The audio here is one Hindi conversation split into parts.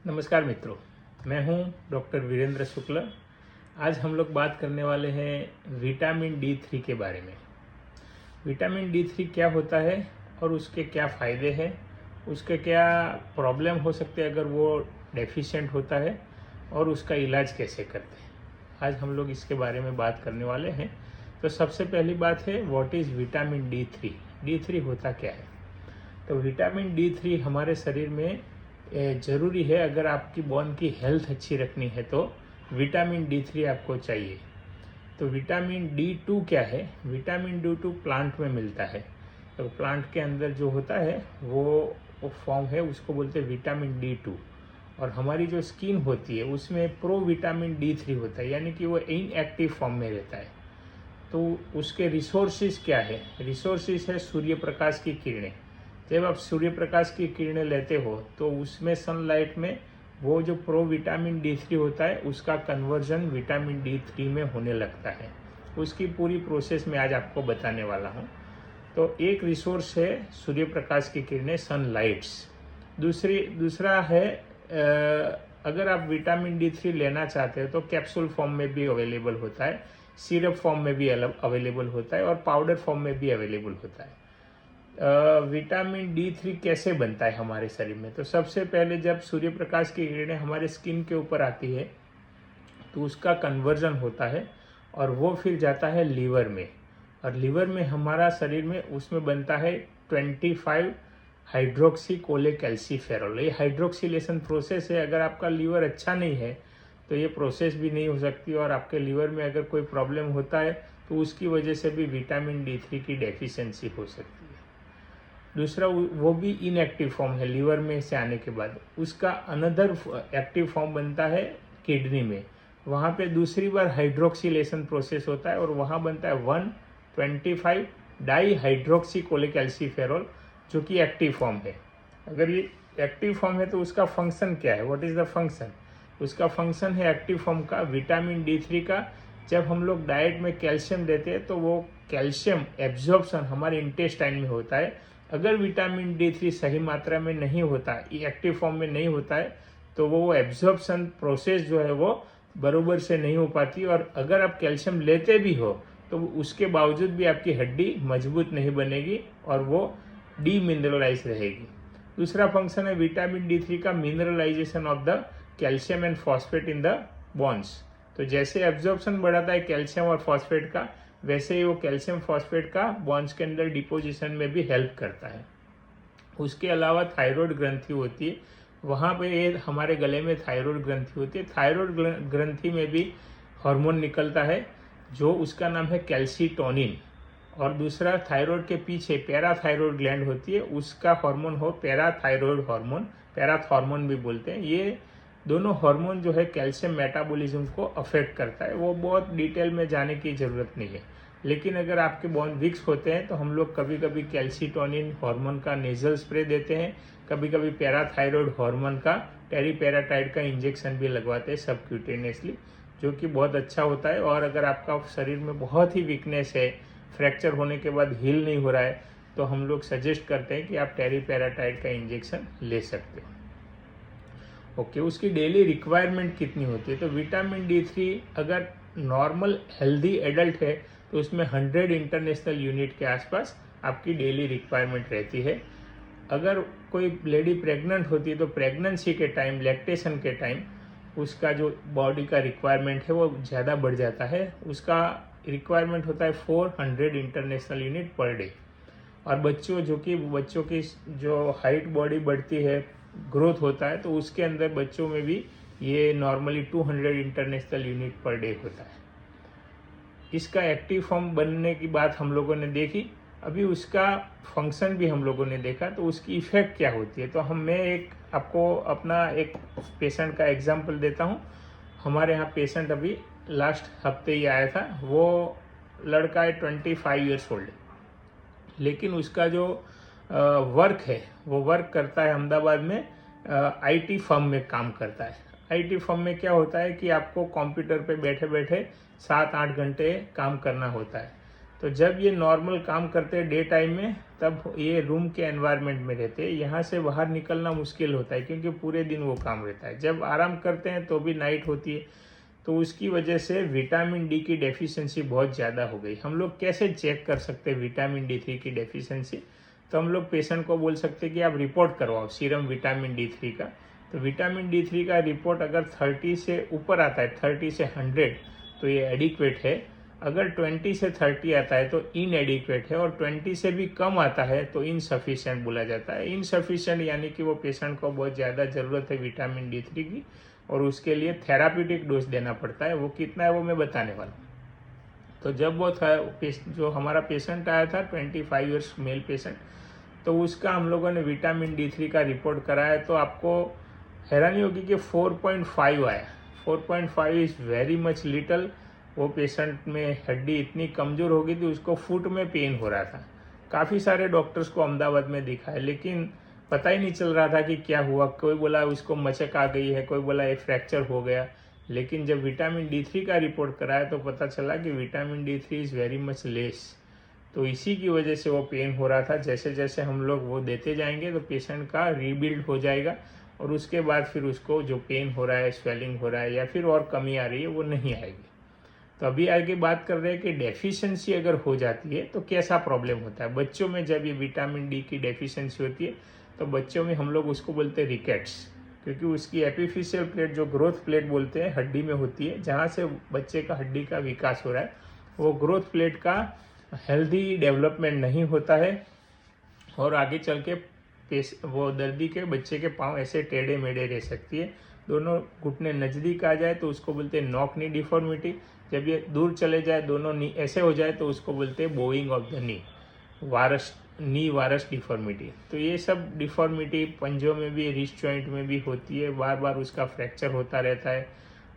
नमस्कार मित्रों, मैं हूं डॉक्टर वीरेंद्र शुक्ला। आज हम लोग बात करने वाले हैं विटामिन D3 के बारे में। विटामिन D3 क्या होता है और उसके क्या फ़ायदे हैं, उसके क्या प्रॉब्लम हो सकते हैं अगर वो डेफिशिएंट होता है, और उसका इलाज कैसे करते हैं। आज हम लोग इसके बारे में बात करने वाले हैं। तो सबसे पहली बात है, what is vitamin D3। D3 होता क्या है? तो विटामिन D3 हमारे शरीर में ज़रूरी है। अगर आपकी बोन की हेल्थ अच्छी रखनी है तो विटामिन D3 आपको चाहिए। तो विटामिन D2 क्या है? विटामिन D2 प्लांट में मिलता है। तो प्लांट के अंदर जो होता है वो फॉर्म है, उसको बोलते हैं विटामिन D2। और हमारी जो स्किन होती है उसमें प्रो विटामिन D3 होता है, यानी कि वो इनएक्टिव फॉर्म में रहता है। तो उसके रिसोर्सेज क्या है? रिसोर्सेज है सूर्य प्रकाश की किरणें। जब आप सूर्य प्रकाश की किरणें लेते हो तो उसमें सनलाइट में वो जो प्रो विटामिन D3 होता है उसका कन्वर्जन विटामिन D3 में होने लगता है। उसकी पूरी प्रोसेस मैं आज आपको बताने वाला हूँ। तो एक रिसोर्स है सूर्य प्रकाश की किरणें, सनलाइट्स। दूसरा है अगर आप विटामिन D3 लेना चाहते हो तो कैप्सूल फॉर्म में भी अवेलेबल होता है, सिरप फॉर्म में भी अवेलेबल होता है, और पाउडर फॉर्म में भी अवेलेबल होता है। विटामिन D3 कैसे बनता है हमारे शरीर में? तो सबसे पहले जब सूर्य प्रकाश की किरणें हमारे स्किन के ऊपर आती है तो उसका कन्वर्जन होता है और वो फिर जाता है लीवर में, और लीवर में हमारा शरीर में उसमें बनता है 25 हाइड्रोक्सी कोलेकैल्सीफेरॉल। ये हाइड्रोक्सिलेशन प्रोसेस है। अगर आपका लीवर अच्छा नहीं है तो ये प्रोसेस भी नहीं हो सकती, और आपके लीवर में अगर कोई प्रॉब्लम होता है तो उसकी वजह से भी विटामिन D3 की डेफिशिएंसी हो सकती है। दूसरा, वो भी इनएक्टिव फॉर्म है लीवर में से आने के बाद। उसका अनदर एक्टिव फॉर्म बनता है किडनी में। वहाँ पे दूसरी बार हाइड्रोक्सिलेशन प्रोसेस होता है और वहाँ बनता है 125 डाई हाइड्रोक्सी कोलेकैल्सीफेरॉल, जो कि एक्टिव फॉर्म है। अगर ये एक्टिव फॉर्म है तो उसका फंक्शन क्या है? What is the function? उसका फंक्शन है एक्टिव फॉर्म का विटामिन D3 का। जब हम लोग डाइट में कैल्शियम देते हैं तो वो कैल्शियम एब्जॉर्प्शन हमारे इंटेस्टाइन में होता है। अगर विटामिन D3 सही मात्रा में नहीं होता, एक्टिव फॉर्म में नहीं होता है, तो वो एब्जॉर्प्शन प्रोसेस जो है वो बराबर से नहीं हो पाती, और अगर आप कैल्शियम लेते भी हो तो उसके बावजूद भी आपकी हड्डी मजबूत नहीं बनेगी और वो डीमिनरलाइज रहेगी। दूसरा फंक्शन है विटामिन D3 का, mineralisation of the calcium and phosphate in the bones. तो जैसे एब्जॉर्प्शन बढ़ाता है कैल्शियम और फॉस्फेट का, वैसे ही वो कैल्शियम फॉस्फेट का बोन्स के अंदर डिपोजिशन में भी हेल्प करता है। उसके अलावा थायराइड ग्रंथि होती है, वहाँ पे ये हमारे गले में थायराइड ग्रंथि होती है। थायराइड ग्रंथि में भी हार्मोन निकलता है जो उसका नाम है कैल्सीटोनिन। और दूसरा, थायराइड के पीछे पैराथायराइड ग्लैंड होती है, उसका हार्मोन हो पैराथायराइड हार्मोन, पैराथॉर्मोन भी बोलते हैं। ये दोनों हार्मोन जो है कैल्शियम मेटाबॉलिज्म को अफेक्ट करता है। वो बहुत डिटेल में जाने की ज़रूरत नहीं है, लेकिन अगर आपके बोन विक्स होते हैं तो हम लोग कभी कभी कैल्सीटोनिन हार्मोन का नेजल स्प्रे देते हैं, कभी कभी पैराथायराइड हार्मोन का टेरीपेराटाइड का इंजेक्शन भी लगवाते हैं सबक्यूटेनियसली, जो कि बहुत अच्छा होता है। और अगर आपका शरीर में बहुत ही वीकनेस है, फ्रैक्चर होने के बाद हील नहीं हो रहा है, तो हम लोग सजेस्ट करते हैं कि आप टेरीपेराटाइड का इंजेक्शन ले सकते हो। ओके, उसकी डेली रिक्वायरमेंट कितनी होती है? तो विटामिन D3 अगर नॉर्मल हेल्दी एडल्ट है तो उसमें 100 इंटरनेशनल यूनिट के आसपास आपकी डेली रिक्वायरमेंट रहती है। अगर कोई लेडी प्रेग्नेंट होती है तो प्रेगनेंसी के टाइम, लैक्टेशन के टाइम, उसका जो बॉडी का रिक्वायरमेंट है वो ज़्यादा बढ़ जाता है। उसका रिक्वायरमेंट होता है 400 इंटरनेशनल यूनिट पर डे। और बच्चों की जो हाइट बॉडी बढ़ती है, ग्रोथ होता है, तो उसके अंदर बच्चों में भी ये normally 200 international unit per day होता है। इसका एक्टिव फॉर्म बनने की बात हम लोगों ने देखी। अभी उसका फंक्शन भी हम लोगों ने देखा, तो उसकी इफ़ेक्ट क्या होती है। तो मैं आपको अपना एक पेशेंट का एग्जांपल देता हूँ। हमारे यहाँ पेशेंट अभी लास्ट हफ्ते ही आया था। वो लड़का है 25 ईयर्स ओल्ड, लेकिन उसका जो वर्क है वो वर्क करता है अहमदाबाद में, IT फर्म में काम करता है। IT फर्म में क्या होता है कि आपको कंप्यूटर पे बैठे बैठे 7-8 घंटे काम करना होता है। तो जब ये नॉर्मल काम करते हैं डे टाइम में, तब ये रूम के एनवायरनमेंट में रहते हैं, यहाँ से बाहर निकलना मुश्किल होता है क्योंकि पूरे दिन वो काम रहता है। जब आराम करते हैं तो भी नाइट होती है, तो उसकी वजह से विटामिन डी की डेफिशिएंसी बहुत ज़्यादा हो गई। हम लोग कैसे चेक कर सकते हैं विटामिन D3 की डेफिशिएंसी? तो हम लोग पेशेंट को बोल सकते हैं कि आप रिपोर्ट करवाओ सीरम विटामिन D3 का। तो विटामिन D3 का रिपोर्ट अगर 30 से ऊपर आता है, 30 से 100, तो ये एडिक्वेट है। अगर 20 से 30 आता है तो इनएडिक्वेट है, और 20 से भी कम आता है तो इनसफिशिएंट बोला जाता है। इनसफिशिएंट यानी कि वो पेशेंट को बहुत ज़्यादा ज़रूरत है विटामिन D3 की, और उसके लिए थेराप्यूटिक डोज देना पड़ता है। वो कितना है वो मैं बताने वाला हूँ। तो जब वो था जो हमारा पेशेंट आया था 25 ईयर्स मेल पेशेंट, तो उसका हम लोगों ने विटामिन D3 का रिपोर्ट कराया, तो आपको हैरानी होगी कि 4.5 आया। 4.5 इज़ वेरी मच लिटल। वो पेशेंट में हड्डी इतनी कमज़ोर हो गई थी, उसको फुट में पेन हो रहा था। काफ़ी सारे डॉक्टर्स को अहमदाबाद में दिखाया, लेकिन पता ही नहीं चल रहा था कि क्या हुआ। कोई बोला उसको मचक आ गई है, कोई बोला एक फ्रैक्चर हो गया। लेकिन जब विटामिन D3 का रिपोर्ट कराया तो पता चला कि vitamin D3 is very much less. तो इसी की वजह से वो पेन हो रहा था। जैसे जैसे हम लोग वो देते जाएंगे तो पेशेंट का रीबिल्ड हो जाएगा, और उसके बाद फिर उसको जो पेन हो रहा है, स्वेलिंग हो रहा है या फिर और कमी आ रही है, वो नहीं आएगी। तो अभी आगे बात कर रहे हैं कि डेफिशिएंसी अगर हो जाती है तो कैसा प्रॉब्लम होता है। बच्चों में जब ये विटामिन डी की डेफिशिएंसी होती है तो बच्चों में हम लोग उसको बोलते हैं रिकेट्स, क्योंकि उसकी एपिफिशियल प्लेट, जो ग्रोथ प्लेट बोलते हैं, हड्डी में होती है, जहाँ से बच्चे का हड्डी का विकास हो रहा है, वो ग्रोथ प्लेट का हेल्दी डेवलपमेंट नहीं होता है, और आगे चल के वो दर्दी के बच्चे के पाँव ऐसे टेढ़े मेढ़े रह सकती है। दोनों घुटने नज़दीक आ जाए तो उसको बोलते हैं नॉक नी डिफॉर्मिटी। जब ये दूर चले जाए, दोनों नी ऐसे हो जाए, तो उसको बोलते हैं बोइंग ऑफ द नी, नी वारस डिफॉर्मिटी। तो ये सब डिफॉर्मिटी पंजों में भी, रिस्ट जॉइंट में भी होती है। बार बार उसका फ्रैक्चर होता रहता है,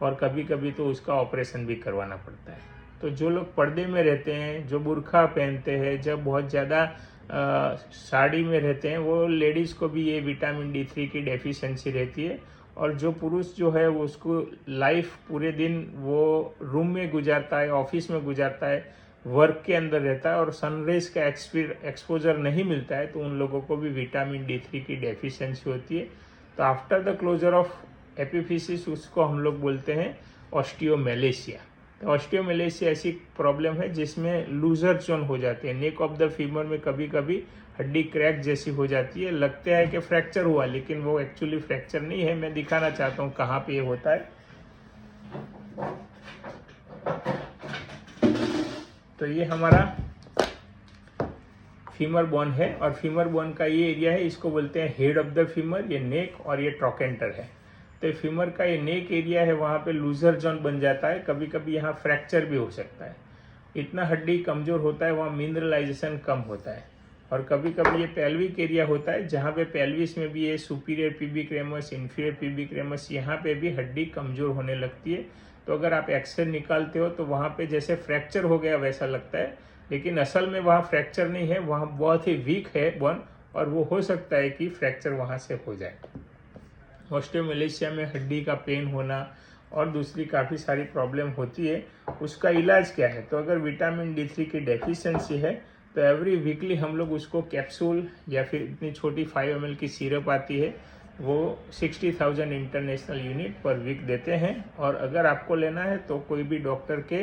और कभी कभी तो उसका ऑपरेशन भी करवाना पड़ता है। तो जो लोग पर्दे में रहते हैं, जो बुर्खा पहनते हैं, जब बहुत ज़्यादा साड़ी में रहते हैं, वो लेडीज़ को भी ये विटामिन D3 की डेफिशिएंसी रहती है। और जो पुरुष जो है वो उसको लाइफ पूरे दिन वो रूम में गुजारता है, ऑफिस में गुजारता है, वर्क के अंदर रहता है, और सनरेज का एक्सपोजर नहीं मिलता है, तो उन लोगों को भी विटामिन D3 की डेफिशिएंसी होती है। तो आफ्टर द क्लोजर ऑफ एपिफिसिस उसको हम लोग बोलते हैं ऑस्टियोमेलेशिया। तो ऑस्टियोमेलेशिया ऐसी प्रॉब्लम है जिसमें लूजर जोन हो जाते हैं। नेक ऑफ द फीमर में कभी कभी हड्डी क्रैक जैसी हो जाती है, लगता है कि फ्रैक्चर हुआ, लेकिन वो एक्चुअली फ्रैक्चर नहीं है। मैं दिखाना चाहता हूँ कहाँ पे ये होता है। तो ये हमारा फीमर बोन है, और फीमर बोन का ये एरिया है, इसको बोलते हैं हेड ऑफ द फीमर, ये नेक, और ये ट्रोकेंटर है। तो फीमर का ये नेक एरिया है, वहाँ पे लूजर जोन बन जाता है, कभी कभी यहाँ फ्रैक्चर भी हो सकता है। इतना हड्डी कमज़ोर होता है, वहाँ मिनरलाइजेशन कम होता है। और कभी कभी ये पेल्विक एरिया होता है, जहाँ पे पेल्विस में भी ये superior pubic ramus, inferior pubic ramus, यहाँ पे भी हड्डी कमज़ोर होने लगती है। तो अगर आप एक्सरे निकालते हो तो वहाँ पे जैसे फ्रैक्चर हो गया वैसा लगता है, लेकिन असल में वहाँ फ्रैक्चर नहीं है, वहाँ बहुत ही वीक है बोन, और वो हो सकता है कि फ्रैक्चर वहाँ से हो जाए। ऑस्टियोमेलेशिया में हड्डी का पेन होना और दूसरी काफ़ी सारी प्रॉब्लम होती है। उसका इलाज क्या है? तो अगर विटामिन D3 की डेफिशिएंसी है तो एवरी वीकली हम लोग उसको कैप्सूल, या फिर इतनी छोटी 5 ml की सिरप आती है, वो 60,000 इंटरनेशनल यूनिट पर वीक देते हैं। और अगर आपको लेना है तो कोई भी डॉक्टर के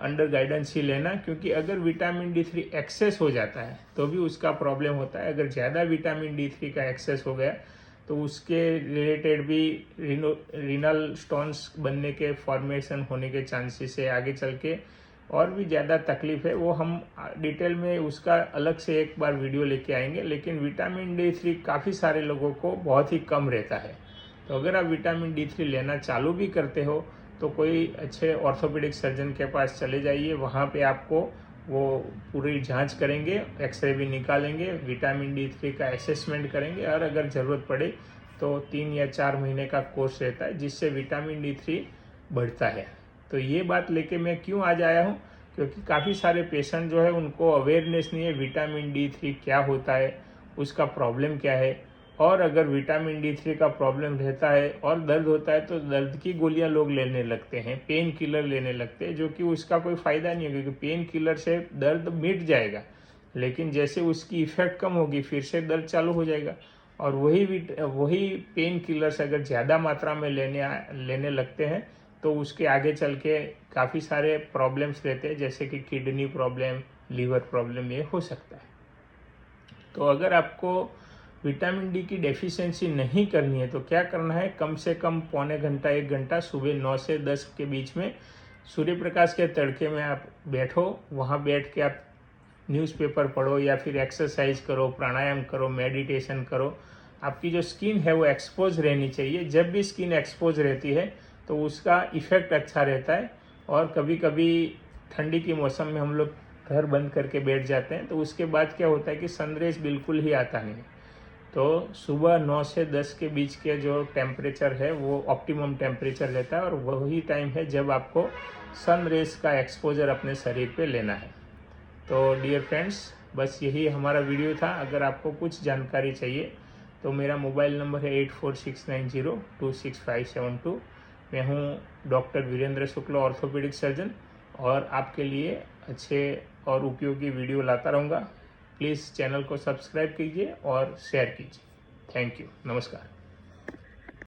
अंडर गाइडेंस ही लेना, क्योंकि अगर विटामिन D3 एक्सेस हो जाता है तो भी उसका प्रॉब्लम होता है। अगर ज़्यादा विटामिन D3 का एक्सेस हो गया तो उसके रिलेटेड भी रीनल स्टोन्स बनने के, फॉर्मेशन होने के चांसेस है आगे चल के, और भी ज़्यादा तकलीफ है। वो हम डिटेल में उसका अलग से एक बार वीडियो लेके आएंगे। लेकिन विटामिन D3 काफ़ी सारे लोगों को बहुत ही कम रहता है। तो अगर आप विटामिन D3 लेना चालू भी करते हो तो कोई अच्छे ऑर्थोपेडिक सर्जन के पास चले जाइए, वहाँ पे आपको वो पूरी जांच करेंगे, एक्सरे भी निकालेंगे, विटामिन D3 का असेसमेंट करेंगे, और अगर ज़रूरत पड़े तो 3 या 4 महीने का कोर्स रहता है जिससे विटामिन D3 बढ़ता है। तो ये बात लेके मैं क्यों आज आया हूँ, क्योंकि काफ़ी सारे पेशेंट जो है उनको अवेयरनेस नहीं है विटामिन D3 क्या होता है, उसका प्रॉब्लम क्या है, और अगर विटामिन D3 का प्रॉब्लम रहता है और दर्द होता है तो दर्द की गोलियां लोग लेने लगते हैं, पेन किलर लेने लगते हैं, जो कि उसका कोई फ़ायदा नहीं है, क्योंकि पेन किलर से दर्द मिट जाएगा, लेकिन जैसे उसकी इफ़ेक्ट कम होगी फिर से दर्द चालू हो जाएगा। और वही पेन किलर्स अगर ज़्यादा मात्रा में लेने लगते हैं तो उसके आगे चल के काफ़ी सारे प्रॉब्लम्स रहते हैं, जैसे कि किडनी प्रॉब्लम, लीवर प्रॉब्लम, ये हो सकता है। तो अगर आपको विटामिन डी की डेफिशिएंसी नहीं करनी है तो क्या करना है, कम से कम पौने घंटा 1 घंटा सुबह 9 से 10 के बीच में सूर्य प्रकाश के तड़के में आप बैठो। वहाँ बैठ के आप न्यूज़पेपर पढ़ो या फिर एक्सरसाइज करो, प्राणायाम करो, मेडिटेशन करो। आपकी जो स्किन है वो एक्सपोज रहनी चाहिए। जब भी स्किन एक्सपोज रहती है तो उसका इफ़ेक्ट अच्छा रहता है। और कभी कभी ठंडी के मौसम में हम लोग घर बंद करके बैठ जाते हैं, तो उसके बाद क्या होता है कि सनरेज बिल्कुल ही आता नहीं। तो सुबह 9 से 10 के बीच के जो टेम्परेचर है वो ऑप्टिमम टेम्परेचर रहता है, और वही टाइम है जब आपको सन रेज का एक्सपोजर अपने शरीर पे लेना है। तो डियर फ्रेंड्स, बस यही हमारा वीडियो था। अगर आपको कुछ जानकारी चाहिए तो मेरा मोबाइल नंबर है 8469026572। मैं हूँ डॉक्टर वीरेंद्र शुक्ल, ऑर्थोपेडिक सर्जन, और आपके लिए अच्छे और उपयोगी वीडियो लाता रहूँगा। प्लीज़ चैनल को सब्सक्राइब कीजिए और शेयर कीजिए। Thank you. नमस्कार।